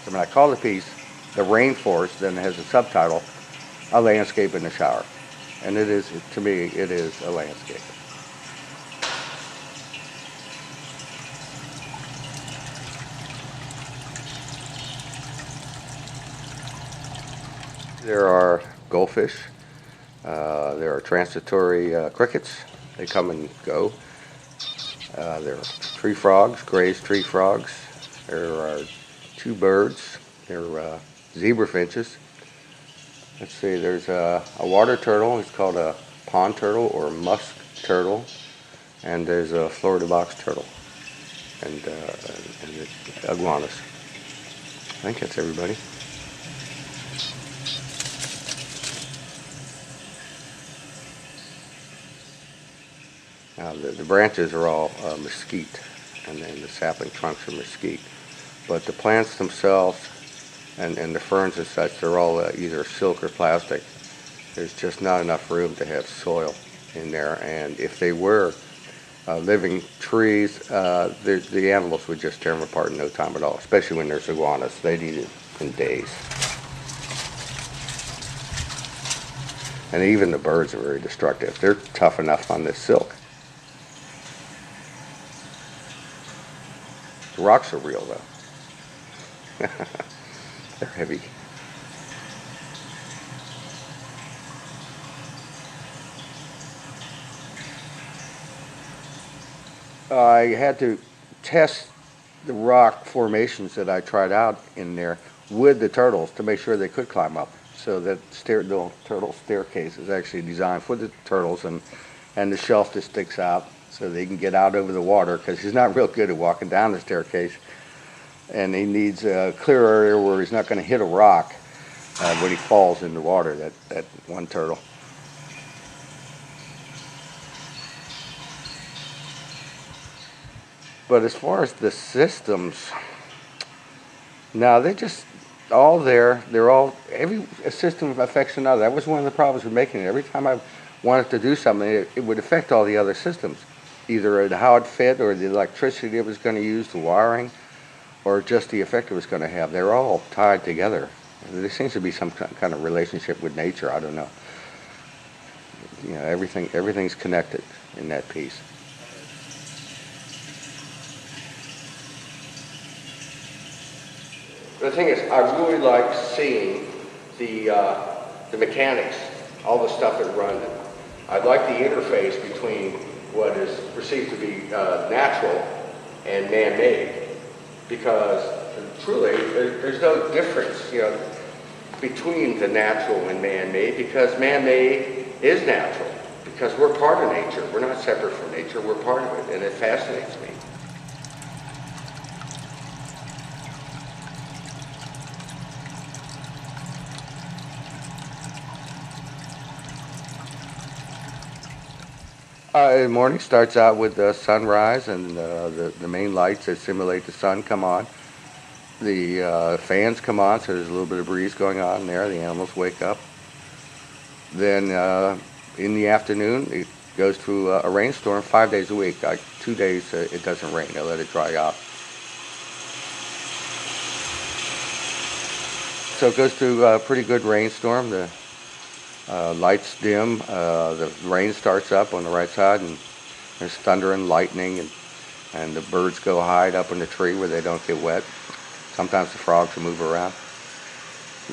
And I call the piece The Rainforest, then it has a subtitle, A Landscape in the Shower. And it is, to me, it is a landscape. There are goldfish, there are transitory crickets, they come and go. There are tree frogs, grazed tree frogs. There are 2 birds, there are zebra finches. Let's see, there's a water turtle, it's called a pond turtle or musk turtle, and there's a Florida box turtle, and iguanas. I think that's everybody. Now the branches are all mesquite, and then the sapling trunks are mesquite. But the plants themselves and the ferns and such, they're all either silk or plastic. There's just not enough room to have soil in there. And if they were living trees, the animals would just tear them apart in no time at all, especially when there's iguanas. They'd eat it in days. And even the birds are very destructive. They're tough enough on this silk. The rocks are real, though. They're heavy. I had to test the rock formations that I tried out in there with the turtles to make sure they could climb up. So that little turtle staircase is actually designed for the turtles, and the shelf that sticks out so they can get out over the water, because he's not real good at walking down the staircase, and he needs a clear area where he's not going to hit a rock when he falls in the water, that one turtle. But as far as the systems, no, they're just all there. They're all, every system affects another. That was one of the problems with making it. Every time I wanted to do something, it would affect all the other systems, either how it fit or the electricity it was going to use, the wiring, or just the effect it was going to have. They're all tied together. There seems to be some kind of relationship with nature. I don't know. You know, everything's connected in that piece. The thing is, I really like seeing the mechanics, all the stuff that runs it. I like the interface between what is perceived to be natural and man-made, because truly there's no difference, you know, between the natural and man-made, because man-made is natural, because we're part of nature. We're not separate from nature, we're part of it, and it fascinates me. The morning starts out with sunrise, and the main lights that simulate the sun come on. The fans come on, so there's a little bit of breeze going on there. The animals wake up. Then in the afternoon, it goes through a rainstorm 5 days a week. 2 days it doesn't rain. They let it dry out. So it goes through a pretty good rainstorm. The lights dim, the rain starts up on the right side, and there's thunder and lightning, and the birds go hide up in the tree where they don't get wet. Sometimes the frogs will move around.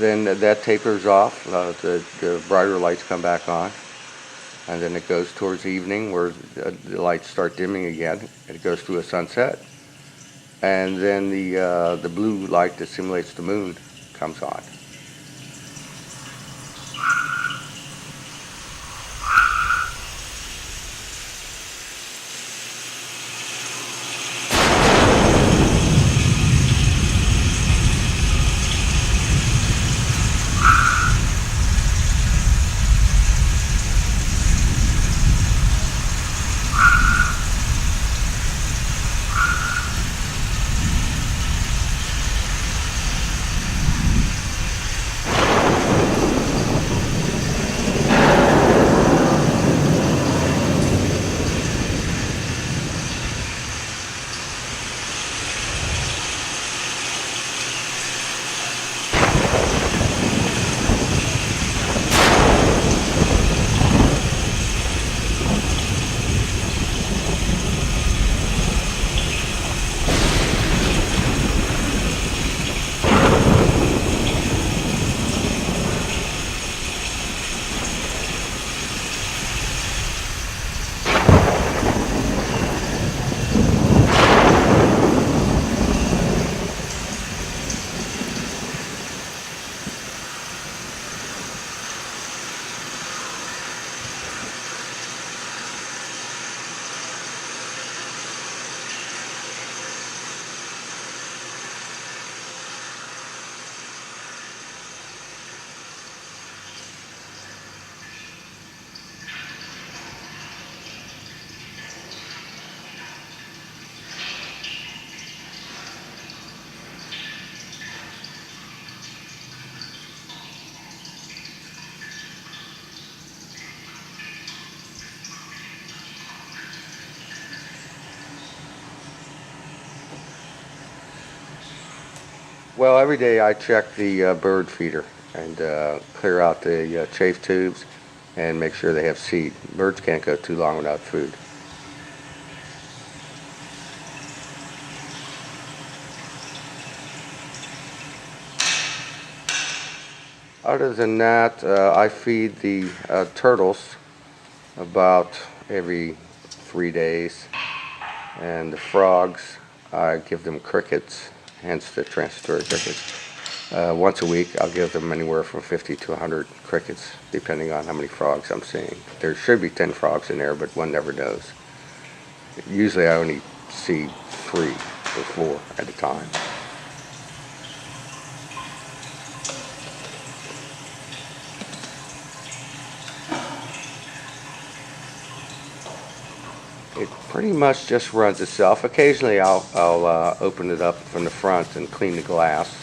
Then that tapers off, the brighter lights come back on, and then it goes towards evening where the lights start dimming again, and it goes through a sunset. And then the blue light that simulates the moon comes on. Well, every day I check the bird feeder and clear out the chafe tubes and make sure they have seed. Birds can't go too long without food. Other than that, I feed the turtles about every 3 days, and the frogs, I give them crickets, hence the transitory crickets. Once a week, I'll give them anywhere from 50 to 100 crickets, depending on how many frogs I'm seeing. There should be 10 frogs in there, but one never knows. Usually I only see 3 or 4 at a time. It pretty much just runs itself. Occasionally I'll open it up from the front and clean the glass.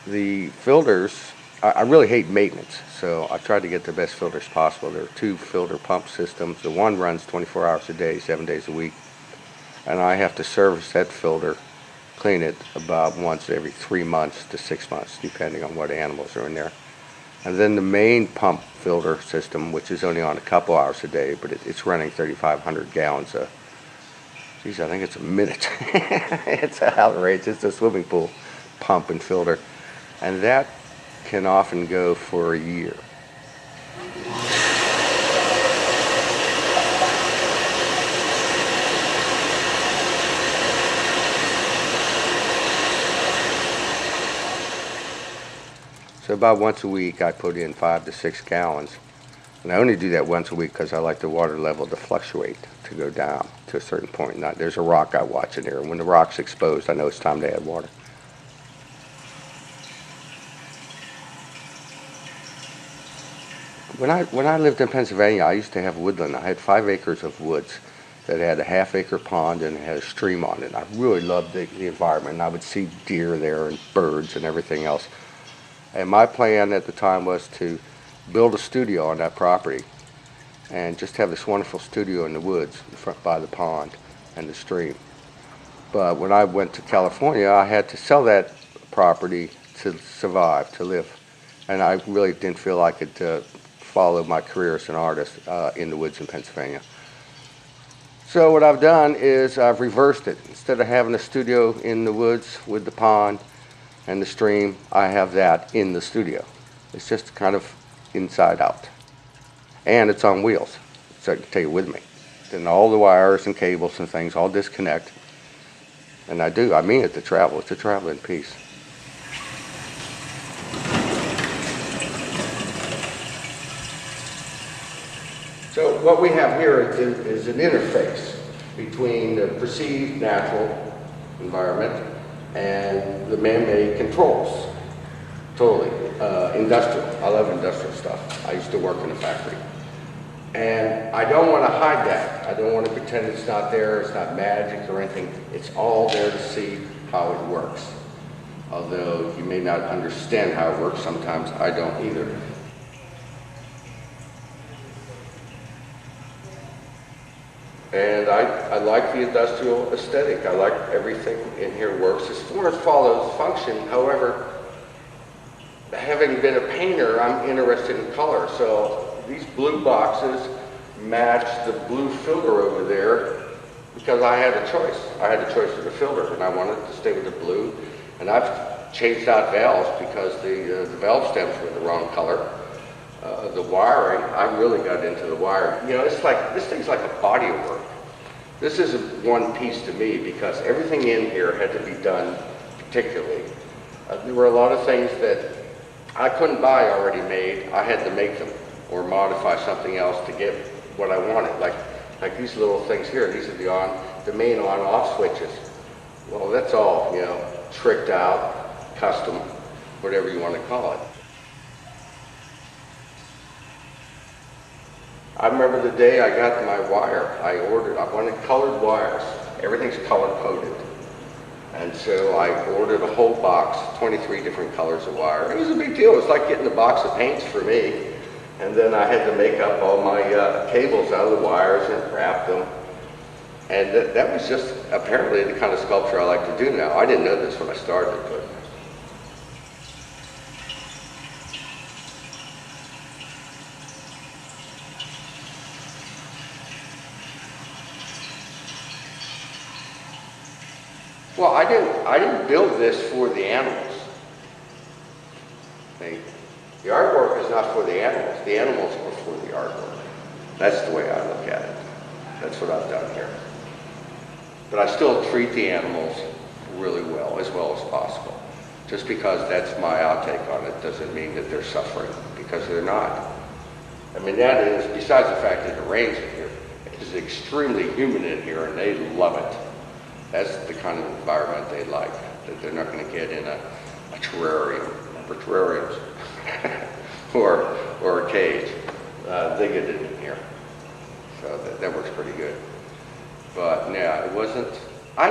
The filters, I really hate maintenance, so I try to get the best filters possible. There are 2 filter pump systems. The one runs 24 hours a day, 7 days a week, and I have to service that filter, clean it about once every 3 months to 6 months, depending on what animals are in there. And then the main pump filter system, which is only on a couple hours a day, but it's running 3,500 gallons a, geez, I think it's a minute. It's outrageous. It's a swimming pool pump and filter. And that can often go for a year. So about once a week I put in 5 to 6 gallons. And I only do that once a week because I like the water level to fluctuate, to go down to a certain point. Now, there's a rock I watch in there, and when the rock's exposed, I know it's time to add water. When I lived in Pennsylvania, I used to have woodland. I had 5 acres of woods that had a half-acre pond and it had a stream on it. I really loved the environment, and I would see deer there and birds and everything else. And my plan at the time was to build a studio on that property and just have this wonderful studio in the woods front by the pond and the stream. But when I went to California, I had to sell that property to survive, to live. And I really didn't feel I could follow my career as an artist in the woods in Pennsylvania. So what I've done is I've reversed it. Instead of having a studio in the woods with the pond and the stream, I have that in the studio. It's just kind of inside out. And it's on wheels, so I can take it with me. Then all the wires and cables and things all disconnect. And I mean it to travel. It's a traveling piece. So what we have here is an interface between the perceived natural environment and the man-made controls. Totally. Industrial. I love industrial stuff. I used to work in a factory. And I don't want to hide that. I don't want to pretend it's not there, it's not magic or anything. It's all there to see how it works. Although you may not understand how it works sometimes, I don't either. And I like the industrial aesthetic. I like everything in here works as far as follows function. However, having been a painter, I'm interested in color. So these blue boxes match the blue filter over there because I had a choice. I had a choice for the filter, and I wanted to stay with the blue. And I've changed out valves because the valve stems were the wrong color. The wiring, I really got into the wiring. You know, it's like, this thing's like a body of work. This isn't one piece to me because everything in here had to be done particularly. There were a lot of things that I couldn't buy already made. I had to make them or modify something else to get what I wanted. Like these little things here, these are the main on-off switches. Well, that's all, you know, tricked out, custom, whatever you want to call it. I remember the day I got my wire. I wanted colored wires. Everything's color coded. And so I ordered a whole box, 23 different colors of wire. It was a big deal. It was like getting a box of paints for me. And then I had to make up all my cables out of the wires and wrap them. And that was just apparently the kind of sculpture I like to do now. I didn't know this when I started, but well, I didn't build this for the animals. The artwork is not for the animals. The animals are for the artwork. That's the way I look at it. That's what I've done here. But I still treat the animals really well as possible. Just because that's my outtake on it doesn't mean that they're suffering, because they're not. I mean, that is, besides the fact that it rains in here, it is extremely humid in here and they love it. That's the kind of environment they like, that they're not going to get in a terrarium, or terrariums, or a cage. They get it in here. So that works pretty good. But yeah, it wasn't, I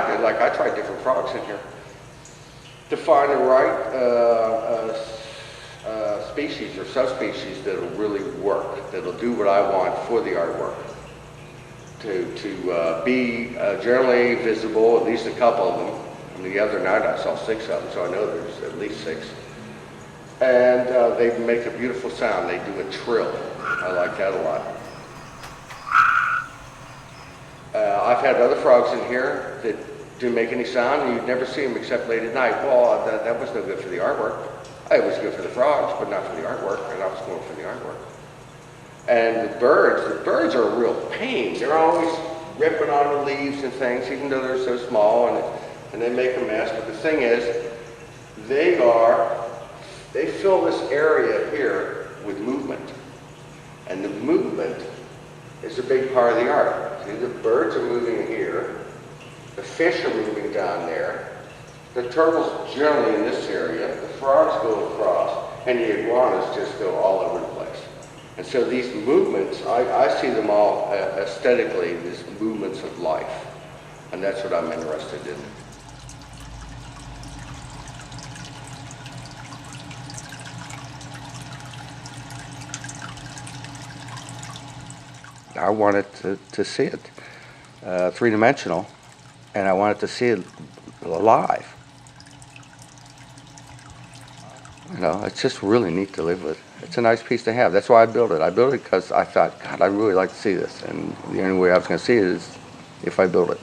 tried different frogs in here to find the right species or subspecies that'll really work, that'll do what I want for the artwork. To be generally visible, at least a couple of them. I mean, the other night I saw 6 of them, so I know there's at least 6. And they make a beautiful sound. They do a trill. I like that a lot. I've had other frogs in here that didn't make any sound, and you'd never see them except late at night. Well, that was no good for the artwork. It was good for the frogs, but not for the artwork, and I was going for the artwork. And the birds are a real pain. They're always ripping on the leaves and things, even though they're so small, and they make a mess. But the thing is, they fill this area here with movement. And the movement is a big part of the art. See, the birds are moving here, the fish are moving down there, the turtles generally in this area, the frogs go across, and the iguanas just go all over the place. And so these movements, I see them all aesthetically, these movements of life. And that's what I'm interested in. I wanted to see it three-dimensional, and I wanted to see it alive. You know, it's just really neat to live with. It's a nice piece to have. That's why I built it. I built it because I thought, God, I'd really like to see this. And the only way I was going to see it is if I build it.